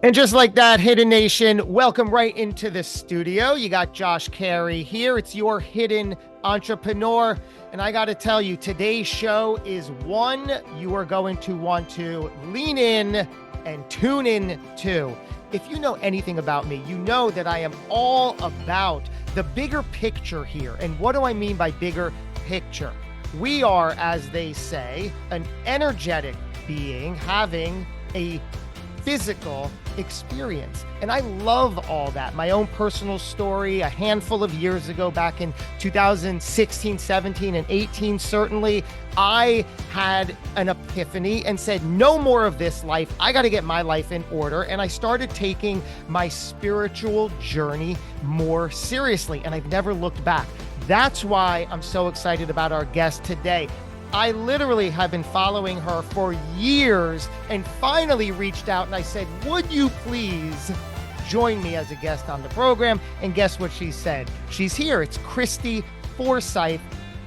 And just like that, Hidden Nation, welcome right into the studio. You got Josh Cary here. It's your hidden entrepreneur. And I got to tell you, today's show is one you are going to want to lean in and tune in to. If you know anything about me, you know that I am all about the bigger picture here. And what do I mean by bigger picture? We are, as they say, an energetic being having a physical experience. And I love all that. My own personal story, a handful of years ago, back in 2016, 17, and 18, certainly, I had an epiphany and said, no more of this life. I got to get my life in order. And I started taking my spiritual journey more seriously. And I've never looked back. That's why I'm so excited about our guest today. I literally have been following her for years and finally reached out and I said, would you please join me as a guest on the program? And guess what she said? She's here. It's Christy Forsyth.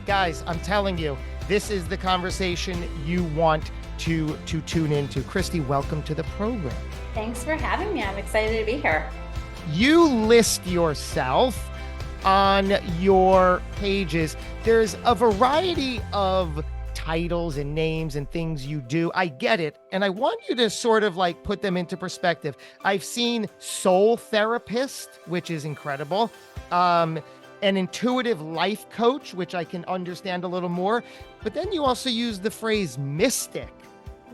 Guys, I'm telling you, this is the conversation you want to tune into. Christy, welcome to the program. Thanks for having me. I'm excited to be here. You list yourself on your pages. There's a variety of titles and names and things you do. I get it. And I want you to sort of like put them into perspective. I've seen soul therapist, which is incredible. An intuitive life coach, which I can understand a little more. But then you also use the phrase mystic.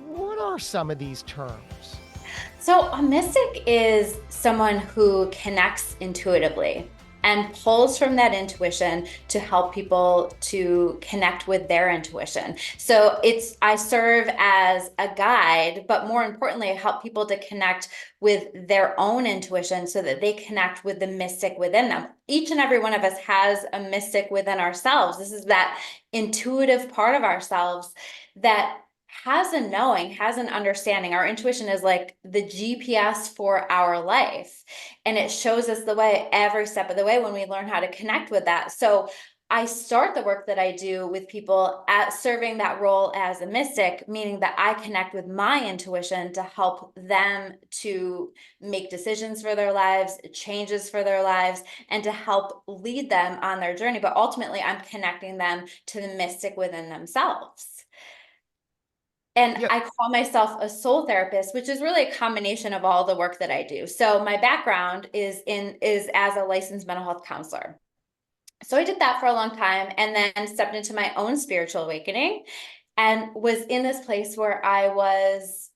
What are some of these terms? So a mystic is someone who connects intuitively and pulls from that intuition to help people to connect with their intuition. So I serve as a guide, but more importantly, I help people to connect with their own intuition so that they connect with the mystic within them. Each and every one of us has a mystic within ourselves. This is that intuitive part of ourselves that has a knowing, has an understanding. Our intuition is like the GPS for our life. And it shows us the way every step of the way when we learn how to connect with that. So I start the work that I do with people at serving that role as a mystic, meaning that I connect with my intuition to help them to make decisions for their lives, changes for their lives, and to help lead them on their journey. But ultimately, I'm connecting them to the mystic within themselves. And Yep. I call myself a soul therapist, which is really a combination of all the work that I do. So my background is as a licensed mental health counselor. So I did that for a long time and then stepped into my own spiritual awakening and was in this place where I was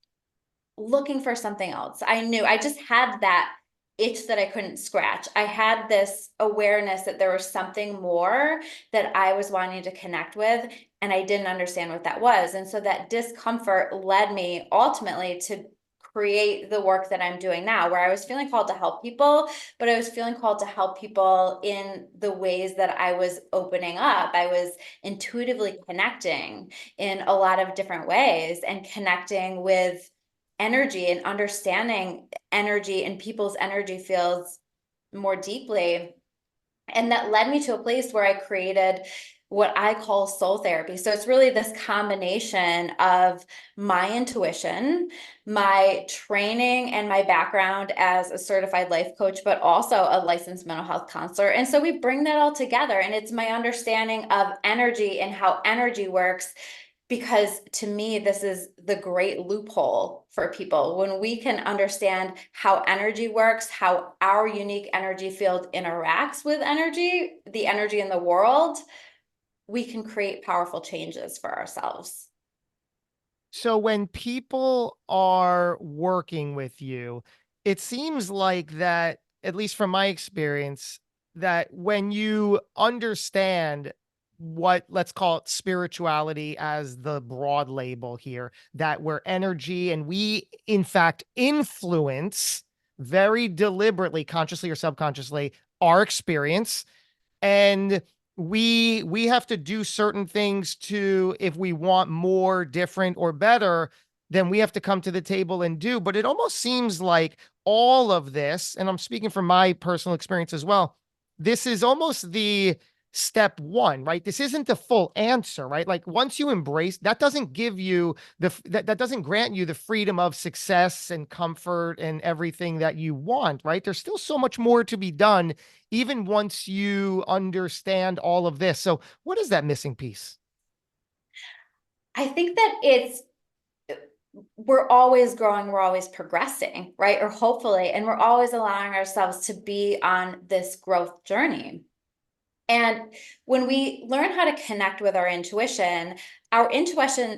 looking for something else. I knew I just had that itch that I couldn't scratch. I had this awareness that there was something more that I was wanting to connect with, and I didn't understand what that was. And so that discomfort led me ultimately to create the work that I'm doing now, where I was feeling called to help people, but I was feeling called to help people in the ways that I was opening up. I was intuitively connecting in a lot of different ways and connecting with energy and understanding energy and people's energy fields more deeply. And that led me to a place where I created what I call soul therapy. So it's really this combination of my intuition, my training, and my background as a certified life coach, but also a licensed mental health counselor. And so we bring that all together. And it's my understanding of energy and how energy works, because to me, this is the great loophole for people. When we can understand how energy works, how our unique energy field interacts with energy, the energy in the world, we can create powerful changes for ourselves. So when people are working with you, it seems like that, at least from my experience, that when you understand what, let's call it spirituality as the broad label here, that we're energy and we in fact influence very deliberately, consciously or subconsciously, our experience. And we have to do certain things to, if we want more, different, or better, then we have to come to the table and do. But it almost seems like all of this, and I'm speaking from my personal experience as well, this is almost the step one, right? This isn't the full answer, right? Like once you embrace, that doesn't give you that doesn't grant you the freedom of success and comfort and everything that you want, right? There's still so much more to be done, even once you understand all of this. So what is that missing piece? I think that we're always growing, we're always progressing, right? Or hopefully, and we're always allowing ourselves to be on this growth journey. And when we learn how to connect with our intuition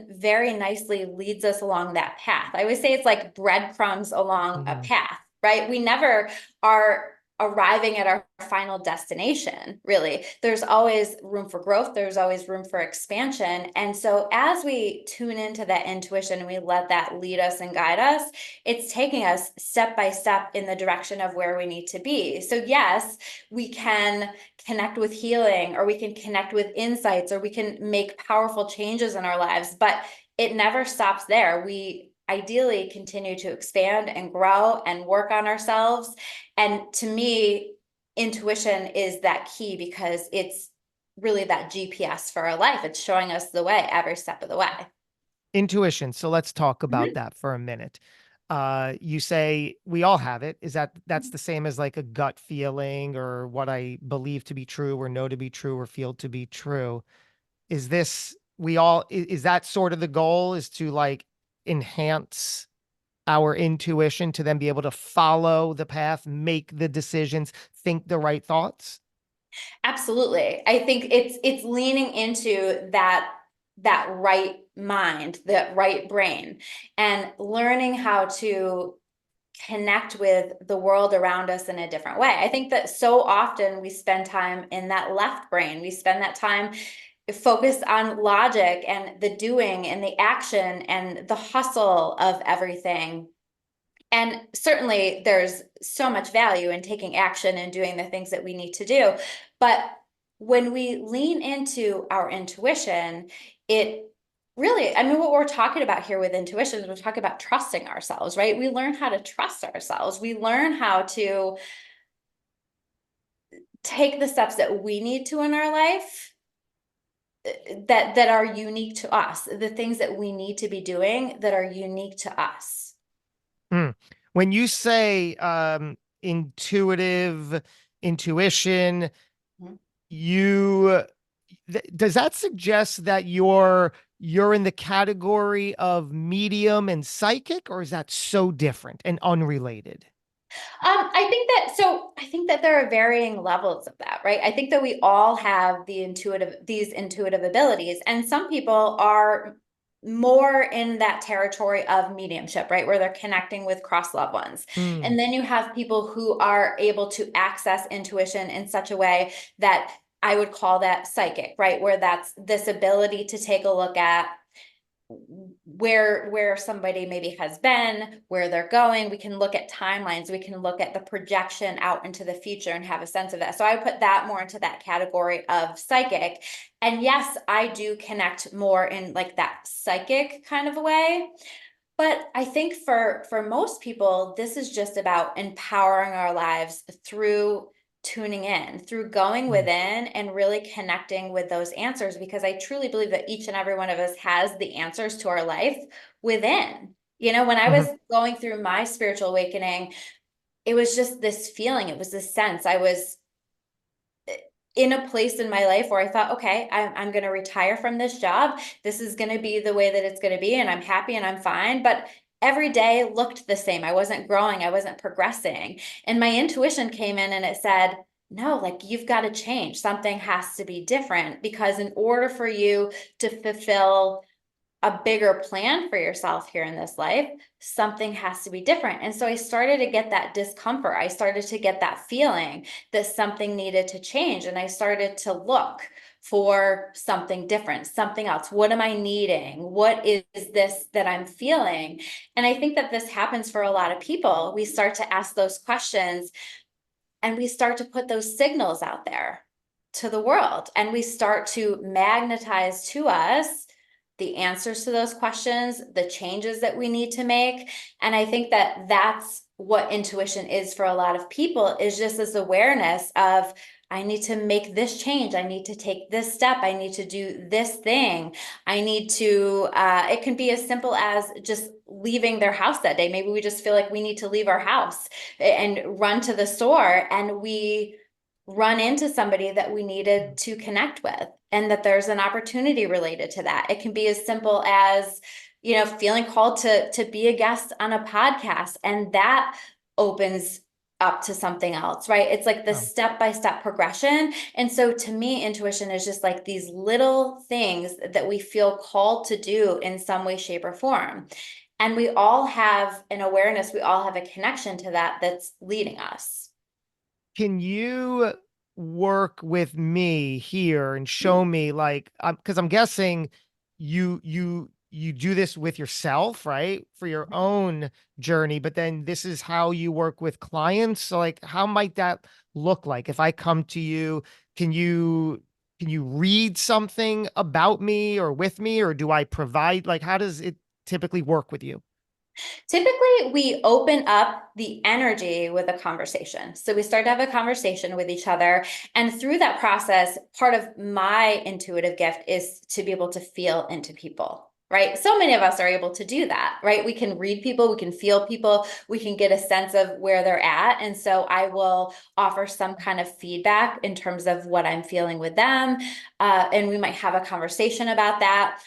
very nicely leads us along that path. I always say it's like breadcrumbs along a Mhm. path, right? We never are arriving at our final destination, really. There's always room for growth, there's always room for expansion. And so as we tune into that intuition and we let that lead us and guide us, it's taking us step by step in the direction of where we need to be. So yes, we can connect with healing, or we can connect with insights, or we can make powerful changes in our lives, but it never stops there. We ideally continue to expand and grow and work on ourselves. And to me, intuition is that key, because it's really that GPS for our life. It's showing us the way every step of the way. Intuition. So let's talk about Mhm. that for a minute. You say we all have it. Is that's the same as like a gut feeling or what I believe to be true or know to be true or feel to be true? Is this we all is that sort of the goal, is to like enhance our intuition to then be able to follow the path, make the decisions, think the right thoughts? Absolutely. I think it's leaning into that right mind, that right brain, and learning how to connect with the world around us in a different way. I think that so often we spend time in that left brain. We spend that time focused on logic and the doing and the action and the hustle of everything. And certainly there's so much value in taking action and doing the things that we need to do. But when we lean into our intuition, it really, I mean, what we're talking about here with intuition is we're talking about trusting ourselves, right? We learn how to trust ourselves. We learn how to take the steps that we need to in our life, that are unique to us, the things that we need to be doing that are unique to us. Hmm. When you say intuition, you does that suggest that you're in the category of medium and psychic, or is that so different and unrelated? I think that there are varying levels of that, right? I think that we all have these intuitive abilities, and some people are more in that territory of mediumship, right? Where they're connecting with cross loved ones. Hmm. And then you have people who are able to access intuition in such a way that I would call that psychic, right? Where that's this ability to take a look at where somebody maybe has been, where they're going. We can look at timelines, we can look at the projection out into the future and have a sense of that. So I put that more into that category of psychic. And yes, I do connect more in like that psychic kind of a way. But I think for most people, this is just about empowering our lives through tuning in, through going Hmm. within and really connecting with those answers, because I truly believe that each and every one of us has the answers to our life within. You know, when I was Mhm. going through my spiritual awakening, it was just this feeling, it was this sense. I was in a place in my life where I thought, okay, I'm going to retire from this job. This is going to be the way that it's going to be. And I'm happy and I'm fine. But every day looked the same. I wasn't growing. I wasn't progressing. And my intuition came in and it said, no, like you've got to change. Something has to be different, because in order for you to fulfill a bigger plan for yourself here in this life, something has to be different. And so I started to get that discomfort. I started to get that feeling that something needed to change. And I started to look for something different, something else. What am I needing? What is this that I'm feeling? And I think that this happens for a lot of people. We start to ask those questions and we start to put those signals out there to the world, and we start to magnetize to us the answers to those questions, the changes that we need to make. And I think that that's what intuition is for a lot of people, is just this awareness of I need to make this change. I need to take this step. I need to do this thing. I need to, it can be as simple as just leaving their house that day. Maybe we just feel like we need to leave our house and run to the store, and we run into somebody that we needed to connect with, and that there's an opportunity related to that. It can be as simple as, feeling called to be a guest on a podcast, and that opens up to something else, right? It's like the step-by-step progression. And so to me, intuition is just like these little things that we feel called to do in some way, shape, or form. And we all have an awareness, we all have a connection to that that's leading us. Can you work with me here and show me, like, because I'm guessing you do this with yourself, right? For your own journey, but then this is how you work with clients. So like, how might that look like? If I come to you, can you read something about me or with me, or do I provide, like, how does it typically work with you? Typically, we open up the energy with a conversation. So we start to have a conversation with each other. And through that process, part of my intuitive gift is to be able to feel into people. Right. So many of us are able to do that, right? We can read people, we can feel people, we can get a sense of where they're at. And so I will offer some kind of feedback in terms of what I'm feeling with them. And we might have a conversation about that.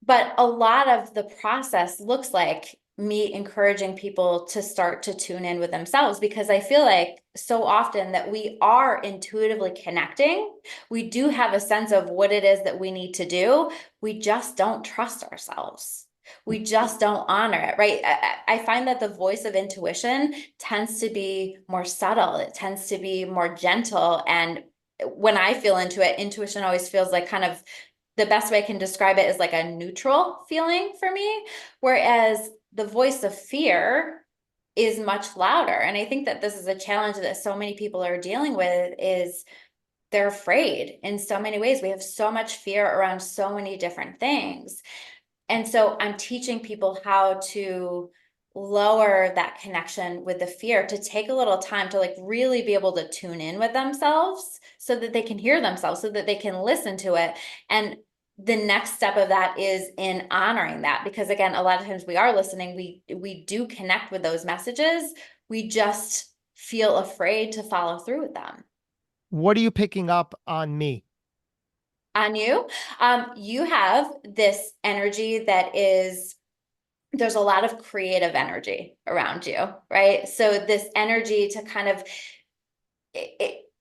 But a lot of the process looks like me encouraging people to start to tune in with themselves, because I feel like so often that we are intuitively connecting. We do have a sense of what it is that we need to do. We just don't trust ourselves. We just don't honor it, right? I find that the voice of intuition tends to be more subtle. It tends to be more gentle. And when I feel into it, intuition always feels like kind of, the best way I can describe it is like a neutral feeling for me, whereas the voice of fear is much louder. And I think that this is a challenge that so many people are dealing with, is they're afraid in so many ways. We have so much fear around so many different things. And so I'm teaching people how to lower that connection with the fear, to take a little time to like really be able to tune in with themselves so that they can hear themselves, so that they can listen to it. And the next step of that is in honoring that, because again, a lot of times we are listening, we do connect with those messages, we just feel afraid to follow through with them. What are you picking up on me? On you, you have this energy that is, there's a lot of creative energy around you, right? So this energy to kind of,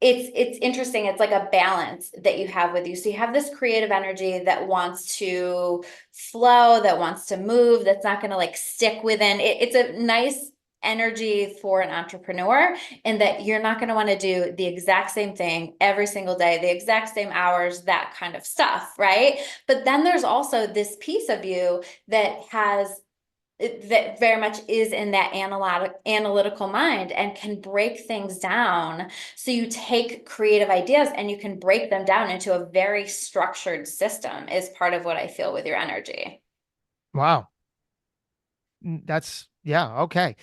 it's interesting. It's like a balance that you have with you. So you have this creative energy that wants to flow, that wants to move, that's not going to like stick within it. It's a nice energy for an entrepreneur, in that you're not going to want to do the exact same thing every single day, the exact same hours, that kind of stuff, right? But then there's also this piece of you that has, that very much is in that analytical mind and can break things down. So you take creative ideas and you can break them down into a very structured system, is part of what I feel with your energy. Wow. That's, yeah, okay.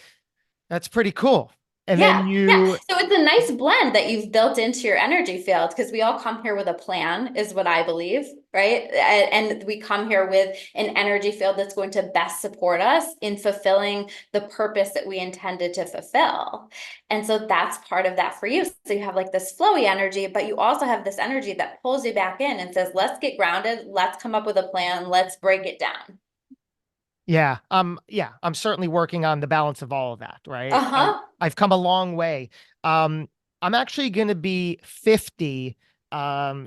That's pretty cool. And then Yeah, yeah. you, So it's a nice blend that you've built into your energy field, because we all come here with a plan, is what I believe, right? And we come here with an energy field that's going to best support us in fulfilling the purpose that we intended to fulfill. And so that's part of that for you. So you have like this flowy energy, but you also have this energy that pulls you back in and says, let's get grounded, let's come up with a plan, let's break it down. yeah, I'm certainly working on the balance of all of that, right? Uh-huh. I've come a long way. Um, I'm actually going to be 50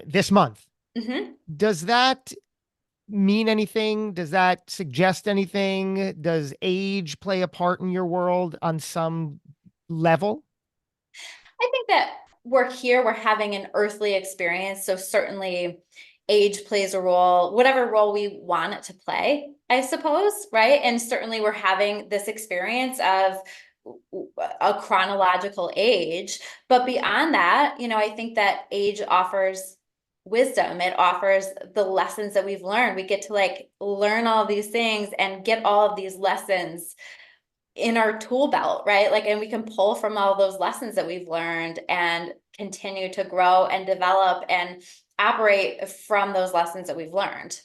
this month. Mm-hmm. Does that mean anything? Does that suggest anything? Does age play a part in your world on some level? I think that we're here, we're having an earthly experience. So certainly age plays a role, whatever role we want it to play, I suppose, right? And certainly we're having this experience of a chronological age. But beyond that, I think that age offers wisdom. It offers the lessons that we've learned. We get to like learn all these things and get all of these lessons in our tool belt, right? Like, and we can pull from all those lessons that we've learned and continue to grow and develop and operate from those lessons that we've learned.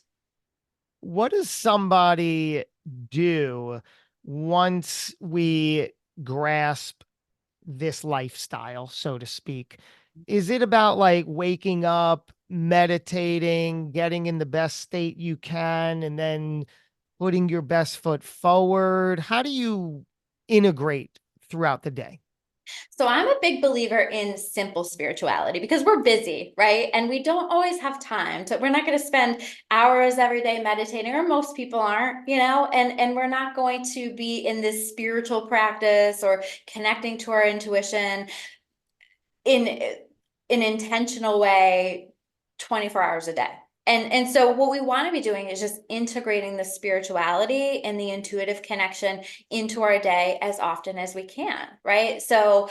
What does somebody do once we grasp this lifestyle, so to speak? Is it about like waking up, meditating, getting in the best state you can, and then putting your best foot forward? How do you integrate throughout the day? So I'm a big believer in simple spirituality because we're busy, right? And we don't always have time to, we're not going to spend hours every day meditating, or most people aren't, and we're not going to be in this spiritual practice or connecting to our intuition in an intentional way 24 hours a day. And so what we want to be doing is just integrating the spirituality and the intuitive connection into our day as often as we can, right? So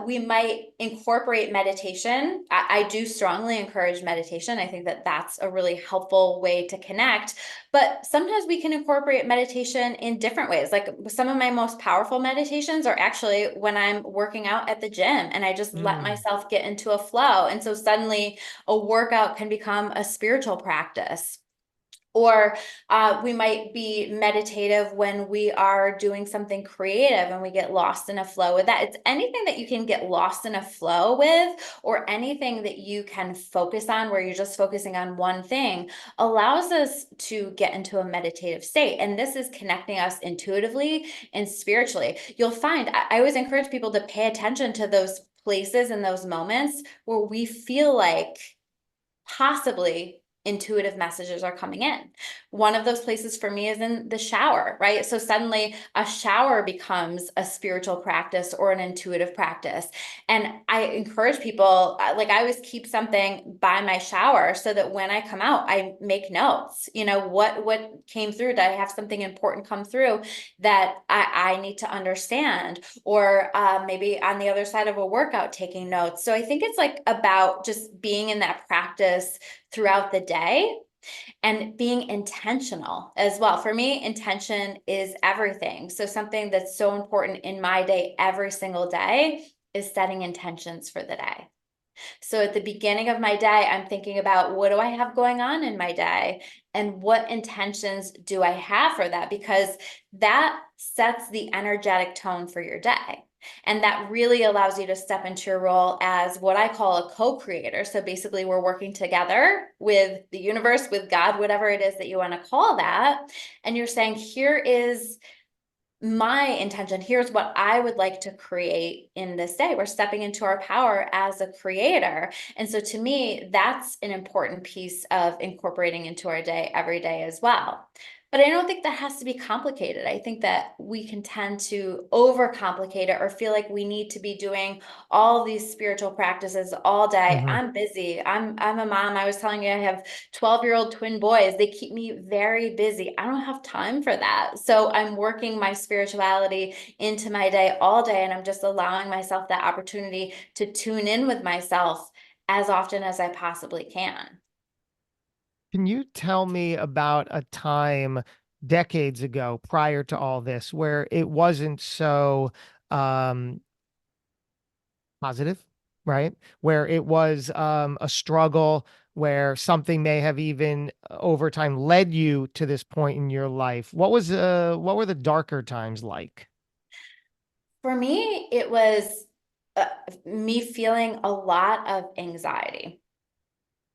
we might incorporate meditation. I do strongly encourage meditation. I think that that's a really helpful way to connect. But sometimes we can incorporate meditation in different ways. Like some of my most powerful meditations are actually when I'm working out at the gym and I just let Mm. myself get into a flow. And so suddenly a workout can become a spiritual practice. Or we might be meditative when we are doing something creative and we get lost in a flow with that. It's anything that you can get lost in a flow with, or anything that you can focus on where you're just focusing on one thing, allows us to get into a meditative state. And this is connecting us intuitively and spiritually. You'll find, I always encourage people to pay attention to those places and those moments where we feel like possibly intuitive messages are coming in. One of those places for me is in the shower, right? So suddenly a shower becomes a spiritual practice or an intuitive practice. And I encourage people, like I always keep something by my shower so that when I come out, I make notes, what came through. Did I have something important come through that I need to understand? Or maybe on the other side of a workout, taking notes. So I think it's like about just being in that practice throughout the day and being intentional as well. For me, intention is everything. So something that's so important in my day every single day is setting intentions for the day. So at the beginning of my day, I'm thinking about what do I have going on in my day and what intentions do I have for that? Because that sets the energetic tone for your day. And that really allows you to step into your role as what I call a co-creator. So basically, we're working together with the universe, with God, whatever it is that you want to call that. And you're saying, here is my intention. Here's what I would like to create in this day. We're stepping into our power as a creator. And so to me, that's an important piece of incorporating into our day every day as well. But I don't think that has to be complicated. I think that we can tend to overcomplicate it or feel like we need to be doing all these spiritual practices all day. Mhm. I'm busy. I'm a mom. I was telling you I have 12-year-old twin boys. They keep me very busy. I don't have time for that. So I'm working my spirituality into my day all day, and I'm just allowing myself that opportunity to tune in with myself as often as I possibly can. Can you tell me about a time decades ago prior to all this where it wasn't so um positive, right? Where it was a struggle, where something may have even over time led you to this point in your life. What were the darker times like? For me, it was uh, me feeling a lot of anxiety.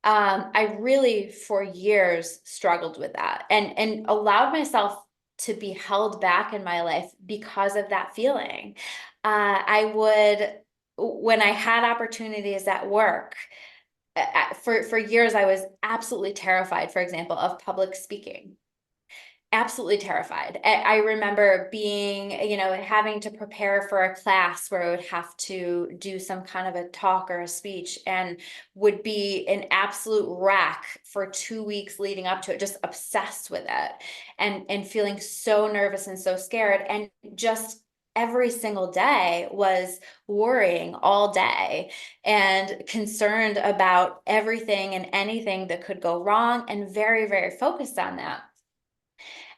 I really for years struggled with that and allowed myself to be held back in my life because of that feeling. I would, when I had opportunities at work, for years, I was absolutely terrified, for example, of public speaking. Absolutely terrified. I remember being, having to prepare for a class where I would have to do some kind of a talk or a speech, and would be an absolute wreck for 2 weeks leading up to it, just obsessed with it and feeling so nervous and so scared. And just every single day was worrying all day and concerned about everything and anything that could go wrong, and very, very focused on that.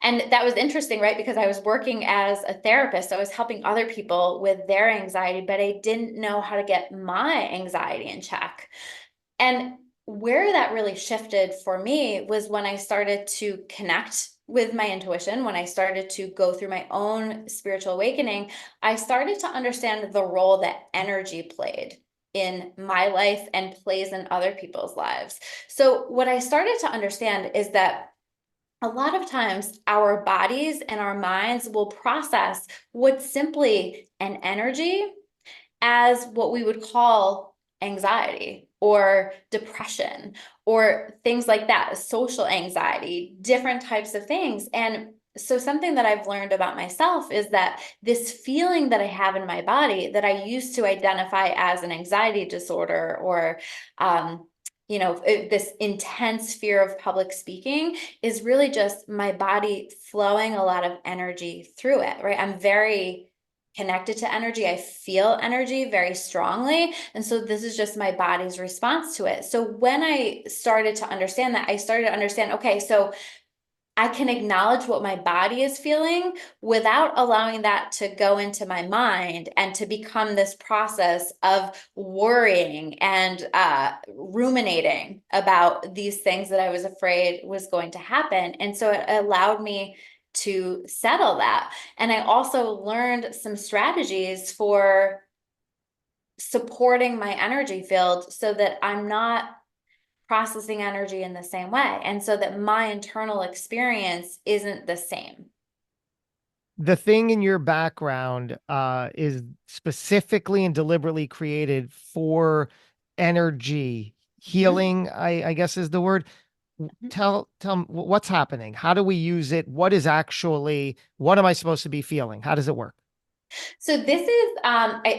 And that was interesting, right? Because I was working as a therapist. So I was helping other people with their anxiety, but I didn't know how to get my anxiety in check. And where that really shifted for me was when I started to connect with my intuition, when I started to go through my own spiritual awakening, I started to understand the role that energy played in my life and plays in other people's lives. So, what I started to understand is that a lot of times our bodies and our minds will process what's simply an energy as what we would call anxiety or depression or things like that, social anxiety, different types of things. And so, something that I've learned about myself is that this feeling that I have in my body that I used to identify as an anxiety disorder or, this intense fear of public speaking is really just my body flowing a lot of energy through it, right? I'm very connected to energy. I feel energy very strongly. And so this is just my body's response to it. So when I started to understand that, I started to understand, okay, so I can acknowledge what my body is feeling without allowing that to go into my mind and to become this process of worrying and ruminating about these things that I was afraid was going to happen. And so it allowed me to settle that. And I also learned some strategies for supporting my energy field so that I'm not processing energy in the same way. And so that my internal experience isn't the same. The thing in your background is specifically and deliberately created for energy Mhm. healing, I guess is the word. Tell me what's happening. How do we use it? What am I supposed to be feeling? How does it work? So this is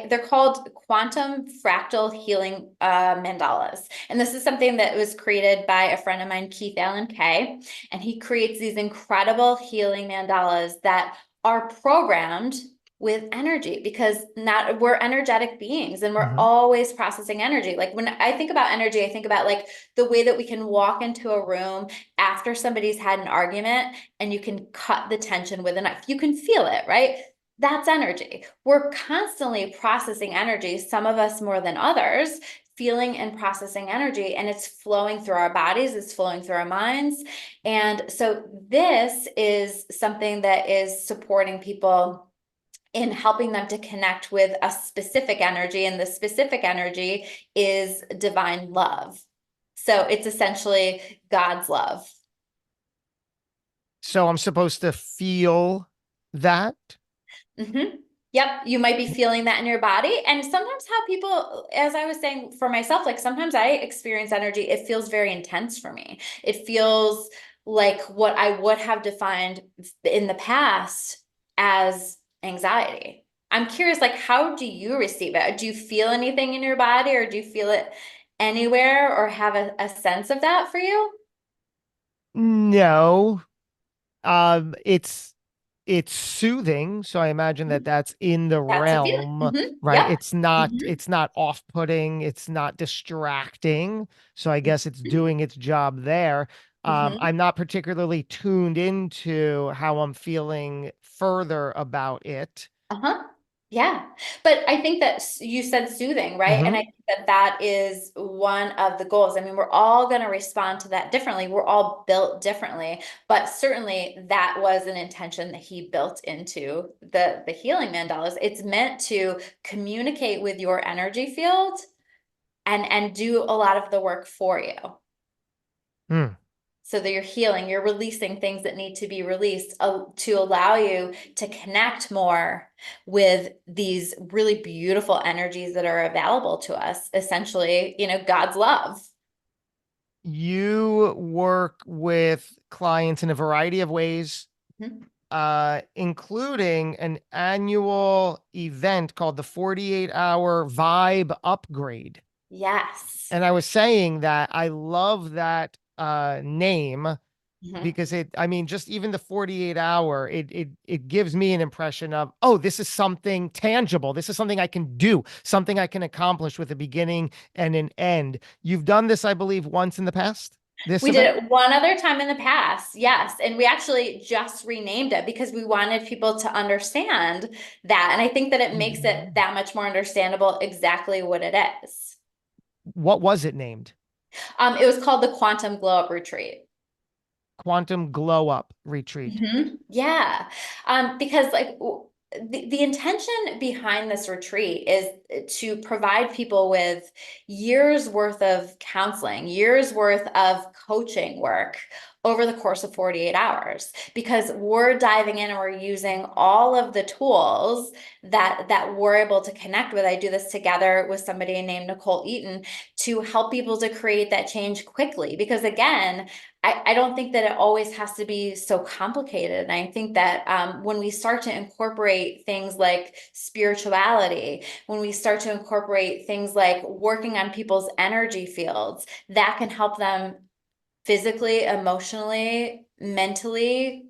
they're called quantum fractal healing mandalas, and this is something that was created by a friend of mine, Keith Allen Kay, and he creates these incredible healing mandalas that are programmed with energy because not we're energetic beings and we're Mhm. always processing energy. Like when I think about energy, I think about like the way that we can walk into a room after somebody's had an argument and you can cut the tension with a knife. You can feel it, right? That's energy. We're constantly processing energy, some of us more than others, feeling and processing energy, and it's flowing through our bodies, it's flowing through our minds. And so, this is something that is supporting people in helping them to connect with a specific energy, and the specific energy is divine love. So, it's essentially God's love. So I'm supposed to feel that. Mm-hmm. Yep, you might be feeling that in your body. And sometimes how people, as I was saying for myself, like sometimes I experience energy, it feels very intense for me. It feels like what I would have defined in the past as anxiety. I'm curious, like, how do you receive it? Do you feel anything in your body or do you feel it anywhere or have a sense of that for you? No. It's soothing, so I imagine that that's in the That's a feeling. realm, right? Yep. It's not off-putting, it's not distracting. So I guess it's doing its job there. Hmm. I'm not particularly tuned into how I'm feeling further about it. Uh-huh. Yeah. But I think that you said soothing, right? And I Mhm. think that that is one of the goals. I mean, we're all going to respond to that differently. We're all built differently, but certainly that was an intention that he built into the healing mandalas. It's meant to communicate with your energy field and do a lot of the work for you Mm. so that you're healing, you're releasing things that need to be released to allow you to connect more with these really beautiful energies that are available to us. Essentially, God's love. You work with clients in a variety of ways, Mhm. including an annual event called the 48-hour Vibe Upgrade. Yes. And I was saying that I love that name Mhm. because I mean, just even the 48 hour, it gives me an impression of, oh, this is something tangible. This is something I can do, something I can accomplish with a beginning and an end. You've done this, I believe, once in the past. This We did event? it one other time in the past, yes. And we actually just renamed it because we wanted people to understand that. And I think that it makes it that much more understandable exactly what it is. What was it named? It was called the Quantum Glow Up Retreat. Quantum Glow Up Retreat. Yeah. Because the intention behind this retreat is to provide people with years worth of counseling, years worth of coaching work over the course of 48 hours, because we're diving in and we're using all of the tools that we're able to connect with. I do this together with somebody named Nicole Eaton to help people to create that change quickly. Because again, I don't think that it always has to be so complicated. And I think that when we start to incorporate things like spirituality, when we start to incorporate things like working on people's energy fields, that can help them physically, emotionally, mentally,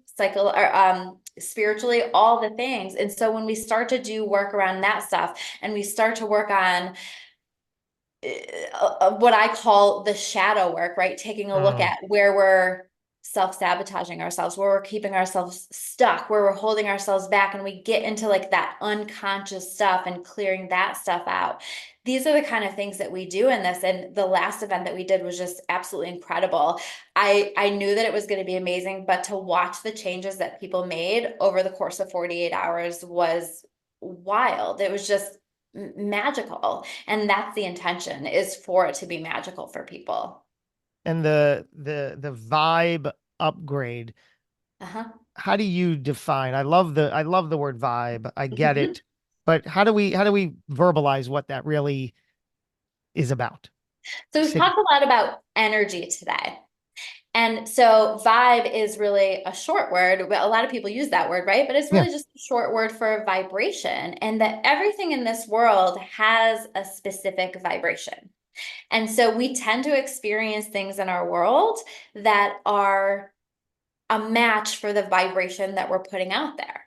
spiritually, all the things. And so when we start to do work around that stuff and we start to work on what I call the shadow work, right? Taking a look Mm. at where we're self-sabotaging ourselves, where we're keeping ourselves stuck, where we're holding ourselves back, and we get into like that unconscious stuff and clearing that stuff out. These are the kind of things that we do in this. And the last event that we did was just absolutely incredible. I knew that it was going to be amazing, but to watch the changes that people made over the course of 48 hours was wild. It was just magical. And that's the intention, is for it to be magical for people. And the vibe upgrade. Uh-huh. How do you define? I love the word vibe. I get it. But how do we verbalize what that really is about? So we've Say, talked a lot about energy today. And so vibe is really a short word, but a lot of people use that word, right? But it's yeah. really just a short word for vibration, and that everything in this world has a specific vibration. And so we tend to experience things in our world that are a match for the vibration that we're putting out there.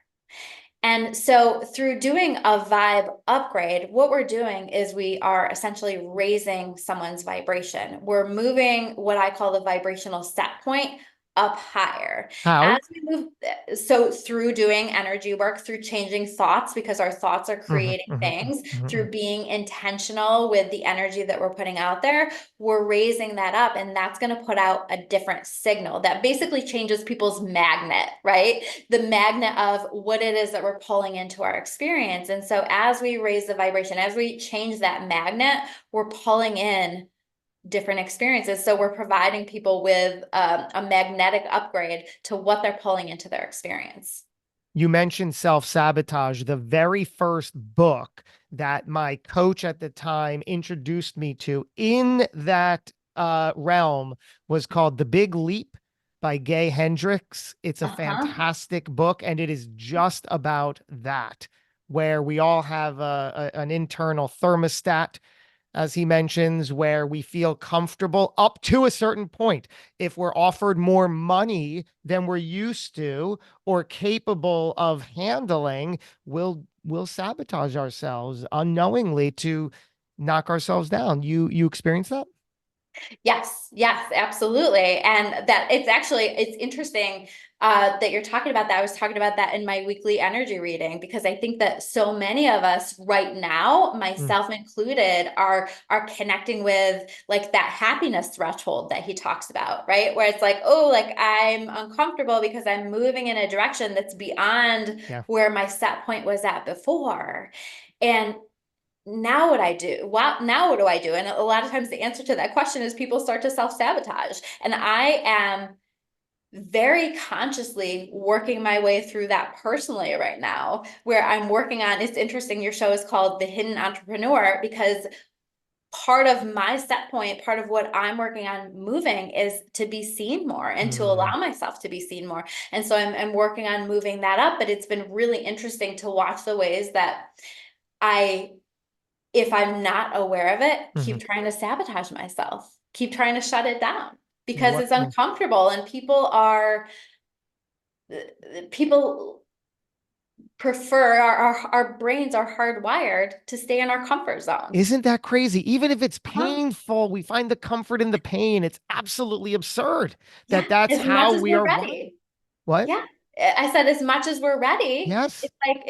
And so through doing a vibe upgrade, what we're doing is we are essentially raising someone's vibration. We're moving what I call the vibrational set point up higher. As How? we move, so through doing energy work, through changing thoughts, because our thoughts are Hmm. creating Hmm. things, Hmm. through being intentional with the energy that we're putting out there, we're raising that up, and that's going to put out a different signal that basically changes people's magnet, right? The magnet of what it is that we're pulling into our experience. And so as we raise the vibration, as we change that magnet, we're pulling in different experiences. So we're providing people with a magnetic upgrade to what they're pulling into their experience. You mentioned self-sabotage. The very first book that my coach at the time introduced me to in that realm was called The Big Leap by Gay Hendricks. It's a Uh-huh. fantastic book, and it is just about that, where we all have an internal thermostat, as he mentions, where we feel comfortable up to a certain point. If we're offered more money than we're used to or capable of handling, we'll sabotage ourselves unknowingly to knock ourselves down. You experience that? Yes, yes, absolutely. And that it's interesting that you're talking about that. I was talking about that in my weekly energy reading, because I think that so many of us right now, Mm. myself included, are connecting with like that happiness threshold that he talks about, right? Where it's like, oh, like I'm uncomfortable because I'm moving in a direction that's beyond Yeah. where my set point was at before. And now what I do? Well, now what do I do? And a lot of times the answer to that question is people start to self-sabotage. And I am very consciously working my way through that personally right now, where I'm working on, it's interesting, your show is called The Hidden Entrepreneur, because part of my set point, part of what I'm working on moving is to be seen more and to Mm. allow myself to be seen more. And so I'm working on moving that up, but it's been really interesting to watch the ways that I, if I'm not aware of it, Mhm. keep trying to sabotage myself, keep trying to shut it down because What? it's Yeah. uncomfortable, and people prefer our brains are hardwired to stay in our comfort zone. Isn't that crazy? Even if it's Uh-huh. painful, we find the comfort in the pain. It's absolutely absurd that Yeah, that's as much how as we we're are wired. ready. What? Yeah. I said as much as we're ready, Yes. it's like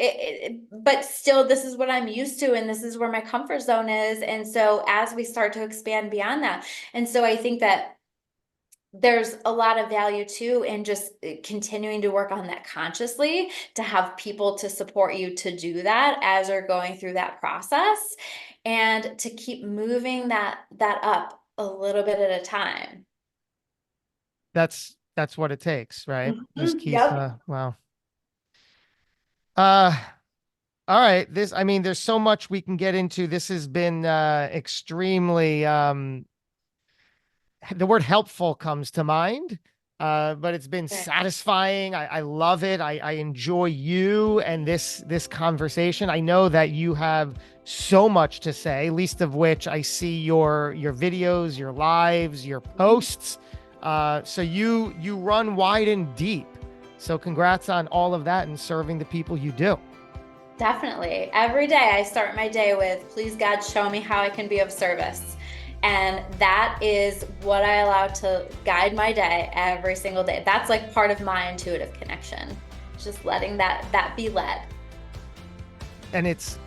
but still this is what I'm used to and this is where my comfort zone is. And so as we start to expand beyond that, and so I think that there's a lot of value too in just continuing to work on that consciously, to have people to support you to do that as you're going through that process, and to keep moving that up a little bit at a time. That's what it takes, right? Just keep Yep. wow. Uh all right. I mean, there's so much we can get into. This has been extremely the word helpful comes to mind. But it's been Right. satisfying. I love it. I enjoy you and this conversation. I know that you have so much to say, least of which I see your videos, your lives, your posts. So you run wide and deep. So congrats on all of that and serving the people you do. Definitely. Every day I start my day with, please God, show me how I can be of service. And that is what I allow to guide my day every single day. That's like part of my intuitive connection. Just letting that be led. And it's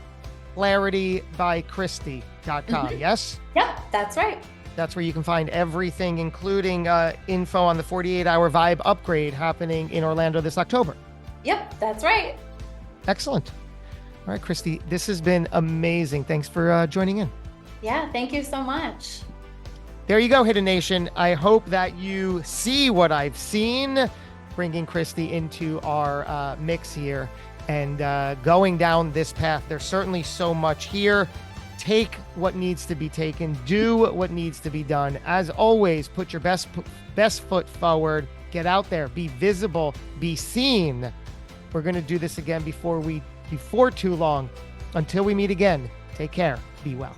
claritybychristy.com. Yes? Yep, that's right. That's where you can find everything, including info on the 48-hour Vibe upgrade happening in Orlando this October. Yep, that's right. Excellent. All right, Christy, this has been amazing. Thanks for joining in. Yeah, thank you so much. There you go, Hidden Nation. I hope that you see what I've seen, bringing Christy into our mix here and going down this path. There's certainly so much here. Take what needs to be taken. Do what needs to be done. As always, put your best foot forward. Get out there. Be visible. Be seen. We're going to do this again before too long. Until we meet again, take care. Be well.